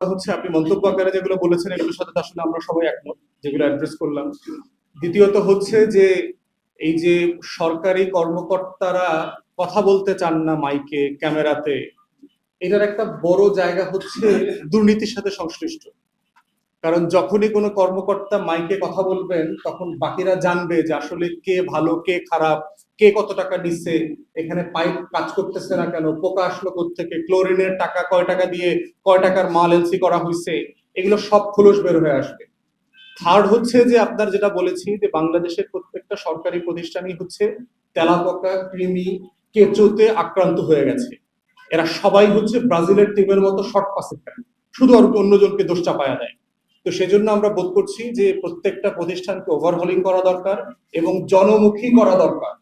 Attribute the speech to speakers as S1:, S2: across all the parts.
S1: হচ্ছে আপনি মন্তব্য আকারে যেগুলো বলেছেন এগুলোর সাথে তো আসলে আমরা সবাই একমত, যেগুলো অ্যাড্রেস করলাম। দ্বিতীয়ত হচ্ছে যে এই যে সরকারি কর্মকর্তারা কথা বলতে চান না মাইকে ক্যামেরাতে, এটার একটা বড় জায়গা হচ্ছে দুর্নীতির সাথে সংশ্লিষ্ট। কারণ যখনই কোনো কর্মকর্তা মাইকে কথা বলবেন তখন বাকিরা জানবে যে আসলে কে ভালো কে খারাপ, কে কত টাকা নিচ্ছে, এখানে পাইপ কাজ করতেছে না কেন, পোকা আসলো থেকে, ক্লোরিনের টাকা কয় টাকা দিয়ে কয় টাকার মাল এলসি করা হয়েছে, এগুলো সব খোলস বের হয়ে আসবে। থার্ড হচ্ছে যে আপনার যেটা বলেছি যে বাংলাদেশের প্রত্যেকটা সরকারি প্রতিষ্ঠানই হচ্ছে তেলাপোকা কৃমি কেঁচোতে আক্রান্ত হয়ে গেছে। এরা সবাই হচ্ছে ব্রাজিলের টিমের মতো শর্ট পাসে খেলে, শুধু আর অন্যজনকে দোষ চাপায়া দেয়। তো সেজন্য আমরা বোধ করছি যে প্রত্যেকটা প্রতিষ্ঠানকে ওভারহলিং করা দরকার এবং জনমুখী করা দরকার।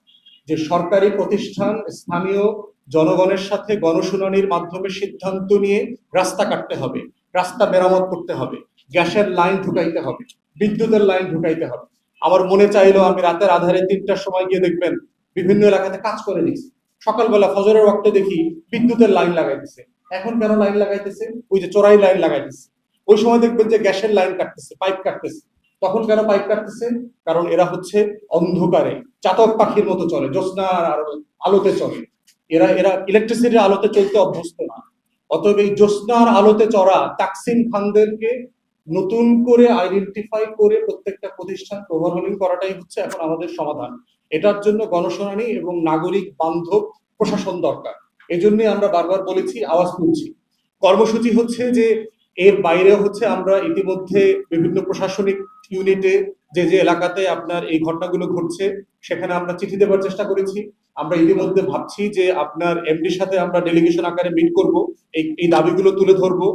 S1: যে সরকারি প্রতিষ্ঠান স্থানীয় জনগণের সাথে গণশুনানির মাধ্যমে সিদ্ধান্ত নিয়ে রাস্তা কাটতে হবে, রাস্তা মেরামত করতে হবে, গ্যাসের লাইন ঢুকাইতে হবে, বিদ্যুতের লাইন ঢুকাইতে হবে। আমার মনে চাইলো আমি রাতের আধারে 3টার সময় গিয়ে দেখবেন বিভিন্ন এলাকাতে কাজ করে দিচ্ছে, সকালবেলা ফজরের ওয়াক্তে দেখি বিদ্যুতের লাইন লাগাইতেছে। এখন কেন লাইন লাগাইতেছে? ওই যে চোরাই লাইন লাগাইতেছে। ওই সময় দেখবেন যে গ্যাসের লাইন কাটতেছে, পাইপ কাটতেছে। তখন কেন পাইপ কাটতেছে? কারণ এরা হচ্ছে অন্ধকারে চাতক পাখির মতো চলে, জ্যোৎস্নার আলোতে চলে। এরা এরা ইলেকট্রিসিটির আলোতে চলতে অভ্যস্ত না। অতএব এই জ্যোৎস্নার আলোতে চড়া তাকসিম খানদেরকে নতুন করে আইডেন্টিফাই করে প্রত্যেকটা প্রতিষ্ঠান ওভারহলিং করাটাই হচ্ছে এখন আমাদের সমাধান। এটার জন্য গণশুনানি এবং নাগরিক বান্ধব প্রশাসন দরকার। এই জন্যই আমরা বারবার বলেছি, আওয়াজ তুলছি। কর্মসূচি হচ্ছে যে এর বাইরে হচ্ছে আমরা ইতিমধ্যে বিভিন্ন প্রশাসনিক ইউনিটে যে যে এলাকাতে আপনার এই ঘটনাগুলো ঘটছে সেখানে আমরা চিঠি দেওয়ার চেষ্টা করেছি। আমরা ইতিমধ্যে ভাবছি যে আপনার এমডির সাথে আমরা ডেলিগেশন আকারে মিট করব, এই দাবিগুলো তুলে ধরবো।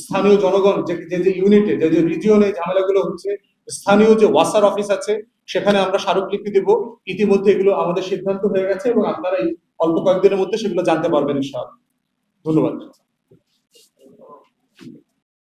S1: স্থানীয় জনগণ যে যে ইউনিটে যে যে রিজিয়নে ঝামেলাগুলো হচ্ছে, স্থানীয় যে ওয়াসার অফিস আছে সেখানে আমরা স্মারকলিপি দেব। ইতিমধ্যে এগুলো আমাদের সিদ্ধান্ত হয়ে গেছে এবং আপনারা এই অল্প কয়েকদিনের মধ্যে সেগুলো জানতে পারবেন ইনশাআল্লাহ। ধন্যবাদ।